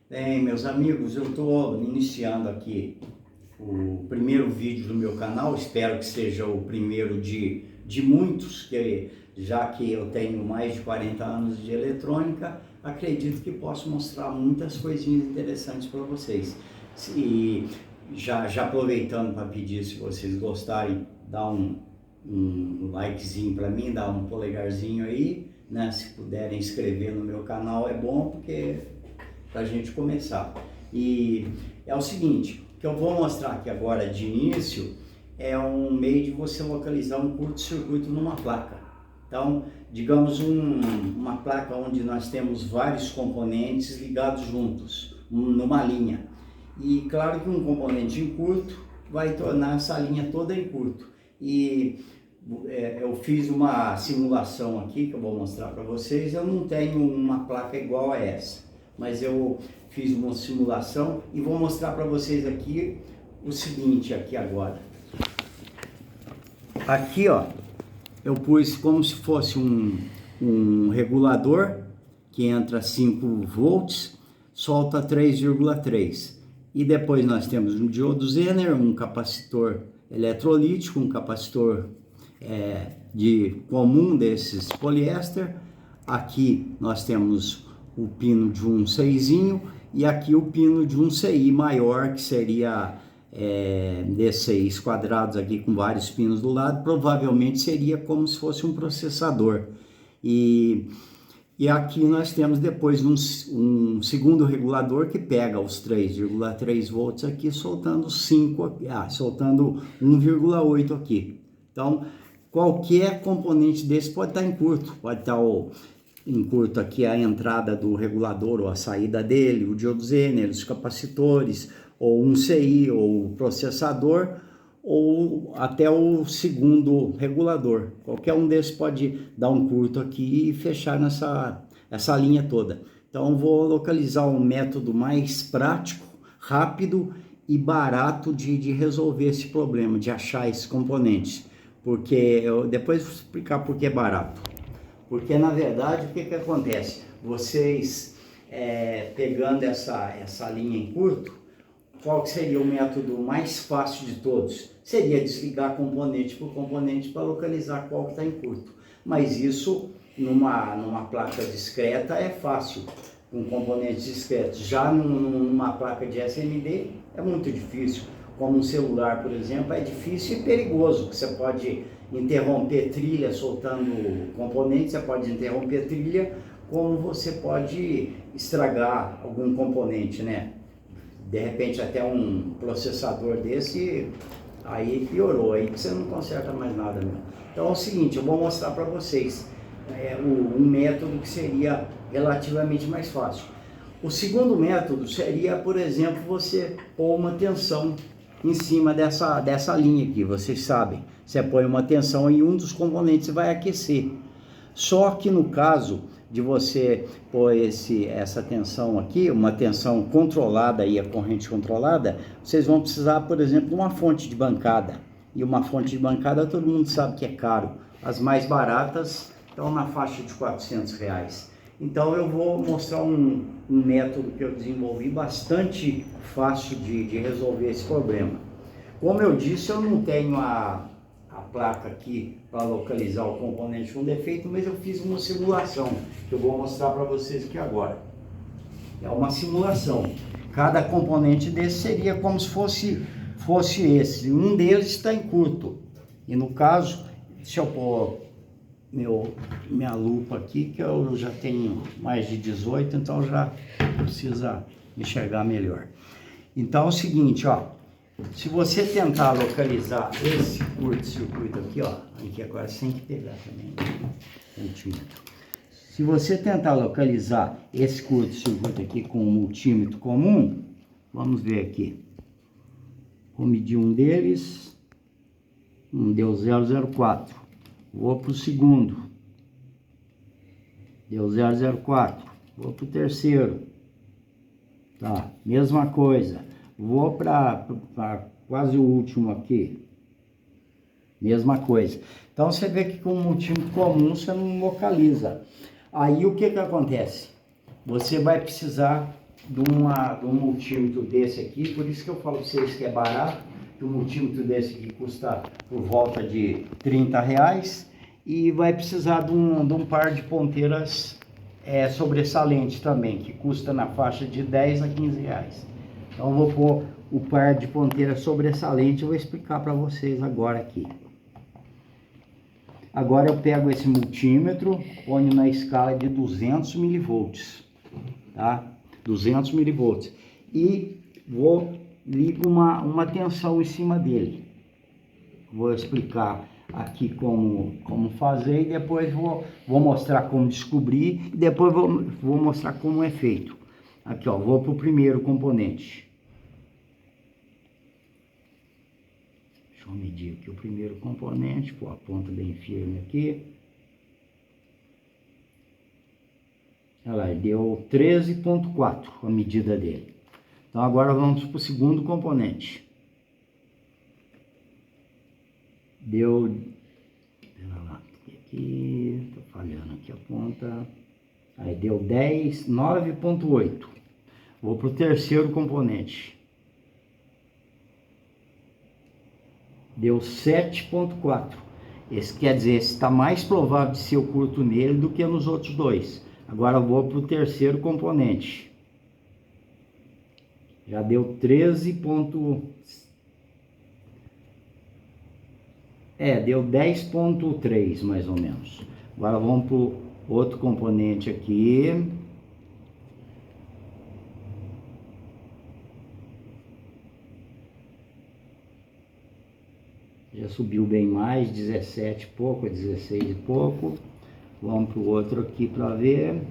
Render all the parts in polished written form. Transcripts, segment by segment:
Bem, meus amigos, eu estou iniciando aqui o primeiro vídeo do meu canal, espero que seja o primeiro de muitos, que já que eu tenho mais de 40 anos de eletrônica, acredito que posso mostrar muitas coisinhas interessantes para vocês. E já aproveitando para pedir, se vocês gostarem, dá um likezinho para mim, dá um polegarzinho aí, né? Se puderem inscrever no meu canal é bom, porque para a gente começar. E é o seguinte, o que eu vou mostrar aqui agora de início é um meio de você localizar um curto-circuito numa placa. Então, digamos uma placa onde nós temos vários componentes ligados juntos, numa linha. E claro que um componente em curto vai tornar essa linha toda em curto. E eu fiz uma simulação aqui que eu vou mostrar para vocês. Eu não tenho uma placa igual a essa, mas eu fiz uma simulação e vou mostrar para vocês aqui o seguinte aqui agora. Aqui, ó, eu pus como se fosse um regulador que entra 5 volts, solta 3,3. E depois nós temos um diodo Zener, um capacitor eletrolítico, um capacitor comum desses poliéster. Aqui nós temos o pino de um CIzinho e aqui o pino de um CI maior, que seria D6 quadrados aqui com vários pinos do lado, provavelmente seria como se fosse um processador. E aqui nós temos depois um segundo regulador que pega os 3,3 volts aqui, soltando 1,8 aqui. Então, qualquer componente desse pode estar em curto, pode estar em curto aqui a entrada do regulador ou a saída dele, o diodo Zener, os capacitores, ou um CI, ou o processador, ou até o segundo regulador. Qualquer um desses pode dar um curto aqui e fechar essa linha toda. Então vou localizar um método mais prático, rápido e barato de resolver esse problema, de achar esses componentes. Porque eu depois vou explicar por que é barato. Porque na verdade o que acontece? Vocês pegando essa linha em curto, qual que seria o método mais fácil de todos? Seria desligar componente por componente para localizar qual que está em curto. Mas isso numa placa discreta é fácil, com componentes discretos. Já numa placa de SMD é muito difícil. Como um celular, por exemplo, é difícil e perigoso. Você pode interromper trilha soltando componentes, você pode interromper trilha, como você pode estragar algum componente, né? De repente até um processador desse, aí piorou, aí você não conserta mais nada mesmo. Então é o seguinte, eu vou mostrar para vocês um método que seria relativamente mais fácil. O segundo método seria, por exemplo, você pôr uma tensão em cima dessa linha aqui, vocês sabem. Você põe uma tensão e um dos componentes vai aquecer. Só que no caso de você pôr essa tensão aqui, uma tensão controlada e a corrente controlada, vocês vão precisar, por exemplo, de uma fonte de bancada. E uma fonte de bancada todo mundo sabe que é caro. As mais baratas estão na faixa de R$400. Então eu vou mostrar um método que eu desenvolvi bastante fácil de resolver esse problema. Como eu disse, eu não tenho a placa aqui para localizar o componente com defeito, mas eu fiz uma simulação que eu vou mostrar para vocês aqui agora. É uma simulação. Cada componente desse seria como se fosse esse. Um deles está em curto. E no caso, deixa eu pôr minha lupa aqui, que eu já tenho mais de 18, então já precisa enxergar melhor. Então é o seguinte, ó, se você tentar localizar esse curto-circuito aqui, ó, aqui agora sem que pegar também, multímetro. Se você tentar localizar esse curto-circuito aqui com um multímetro comum, vamos ver aqui. Vou medir um deles, deu 0,04. Vou para o segundo, deu 0,04. Vou para o terceiro, tá, mesma coisa. Vou para quase o último aqui, mesma coisa. Então você vê que com um multímetro comum você não localiza. Aí o que acontece? Você vai precisar de um multímetro desse aqui, por isso que eu falo para vocês que é barato, que um multímetro desse aqui custa por volta de R$30 e vai precisar de um par de ponteiras sobressalente também, que custa na faixa de R$10 a R$15. Então eu vou pôr o par de ponteiras sobressalente, eu vou explicar para vocês agora aqui. Agora eu pego esse multímetro, ponho na escala de 200 milivolts, tá? 200 milivolts. E ligo uma tensão em cima dele. Vou explicar aqui como fazer e depois vou mostrar como descobrir e depois vou mostrar como é feito. Aqui, ó, vou para o primeiro componente. Deixa eu medir aqui o primeiro componente, pô, a ponta bem firme aqui. Olha lá, deu 13,4 a medida dele. Então agora vamos para o segundo componente. Deu, pera lá, aqui, tô falhando aqui a ponta. Aí deu 9,8. Vou para o terceiro componente. Deu 7,4. Esse quer dizer, esse está mais provável de ser o curto nele do que nos outros dois. Agora eu vou para o terceiro componente. Já deu 13. Deu 10,3 mais ou menos. Agora vamos para o outro componente aqui. Já subiu bem mais, 17 e pouco, 16 e pouco. Vamos para o outro aqui para ver.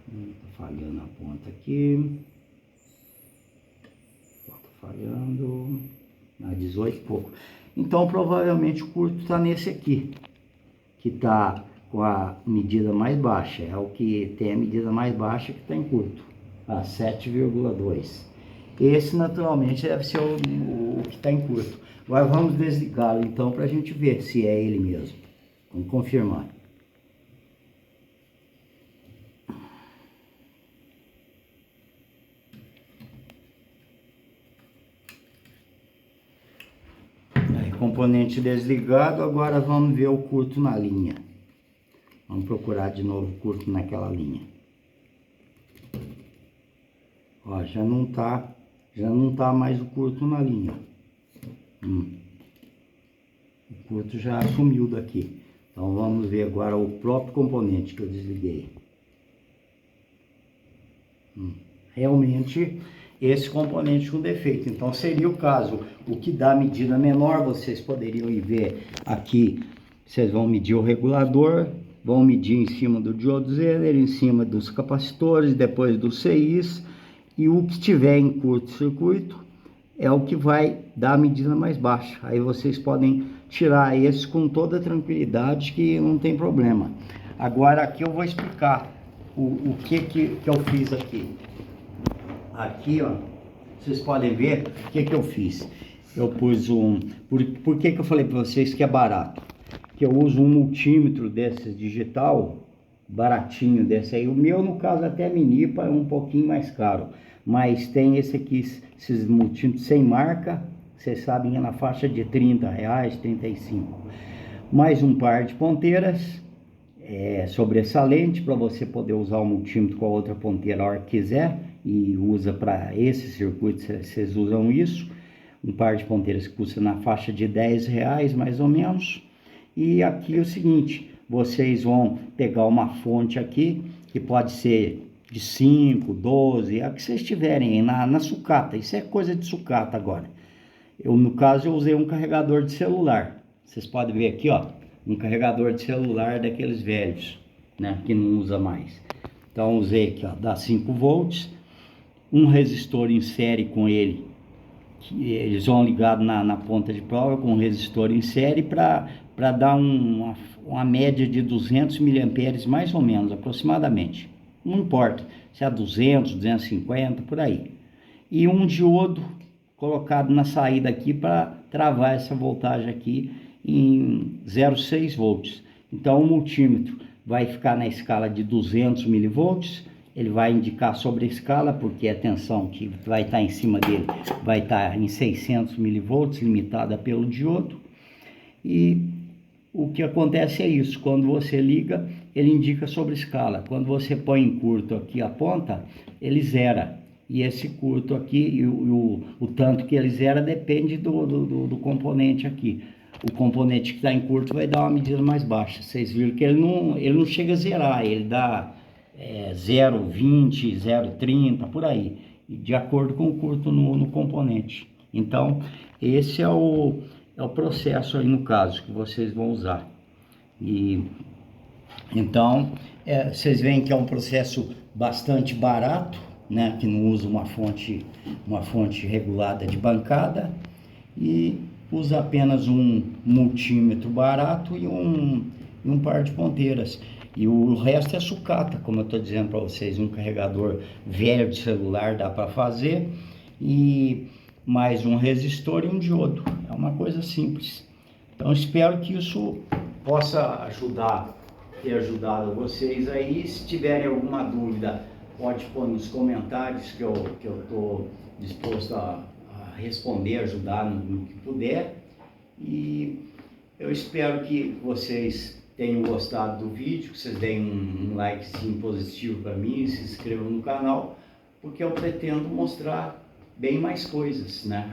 Tá falhando a ponta aqui. Tá falhando. 18 e pouco. Então provavelmente o curto está nesse aqui, que está com a medida mais baixa. É o que tem a medida mais baixa que está em curto. 7,2. Esse naturalmente deve ser o que está em curto. Agora vamos desligá-lo então para a gente ver se é ele mesmo. Vamos confirmar. Aí, componente desligado, agora vamos ver o curto na linha. Vamos procurar de novo o curto naquela linha. Ó, já não tá mais o curto na linha. O curto já sumiu daqui. Então vamos ver agora o próprio componente que eu desliguei. Realmente esse componente com defeito. Então seria o caso, o que dá medida menor, vocês poderiam ir ver aqui. Vocês vão medir o regulador, vão medir em cima do diodo Zener, em cima dos capacitores, depois dos CIs. E o que tiver em curto-circuito é o que vai dar a medida mais baixa. Aí vocês podem tirar esse com toda tranquilidade, que não tem problema. Agora aqui eu vou explicar o que eu fiz aqui. Aqui, ó, vocês podem ver o que eu fiz. Eu pus por que eu falei para vocês que é barato? Que eu uso um multímetro desses digital, baratinho desse aí. O meu, no caso, até Minipa é um pouquinho mais caro. Mas tem esse aqui, esses multímetros sem marca, vocês sabem, é na faixa de R$30, 35. Mais um par de ponteiras, sobressalente, para você poder usar o multímetro com a outra ponteira a hora que quiser. E usa para esse circuito, vocês usam isso. Um par de ponteiras que custa na faixa de R$10, mais ou menos. E aqui é o seguinte, vocês vão pegar uma fonte aqui, que pode ser de 5, 12, a que vocês tiverem na sucata. Isso é coisa de sucata agora. No caso, eu usei um carregador de celular. Vocês podem ver aqui, ó, um carregador de celular daqueles velhos, né, que não usa mais. Então, usei aqui, ó, dá 5 volts, um resistor em série com ele, que eles vão ligado na ponta de prova com um resistor em série para dar uma média de 200 mA, mais ou menos, aproximadamente. Não importa se é 200, 250, por aí. E um diodo colocado na saída aqui para travar essa voltagem aqui em 0,6 volts. Então o multímetro vai ficar na escala de 200 milivolts, ele vai indicar sobre a escala, porque a tensão que vai estar em cima dele vai estar em 600 milivolts, limitada pelo diodo. E o que acontece é isso, quando você liga, ele indica sobre escala. Quando você põe em curto aqui a ponta, ele zera. E esse curto aqui, o tanto que ele zera depende do componente aqui. O componente que está em curto vai dar uma medida mais baixa. Vocês viram que ele não chega a zerar, ele dá 0,20, 0,30, por aí, de acordo com o curto no componente. Então, esse é o processo aí no caso que vocês vão usar. E então vocês veem que é um processo bastante barato, né, que não usa uma fonte regulada de bancada e usa apenas um multímetro barato e um par de ponteiras. E o resto é sucata, como eu estou dizendo para vocês, um carregador velho de celular dá para fazer, e mais um resistor e um diodo. É uma coisa simples. Então espero que isso possa ter ajudado vocês aí. Se tiverem alguma dúvida, pode pôr nos comentários que eu estou disposto a responder, ajudar no que puder. E eu espero que vocês tenham gostado do vídeo, que vocês deem um likezinho positivo para mim, se inscrevam no canal, porque eu pretendo mostrar bem mais coisas, né?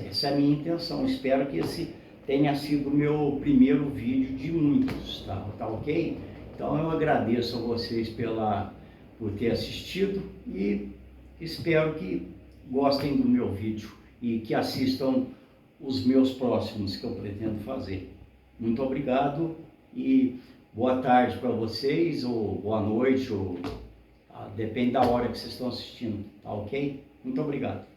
Essa é a minha intenção. Espero que esse tenha sido o meu primeiro vídeo de muitos, tá ok? Então eu agradeço a vocês por ter assistido e espero que gostem do meu vídeo e que assistam os meus próximos que eu pretendo fazer. Muito obrigado e boa tarde para vocês, ou boa noite, ou depende da hora que vocês estão assistindo, tá ok? Muito obrigado.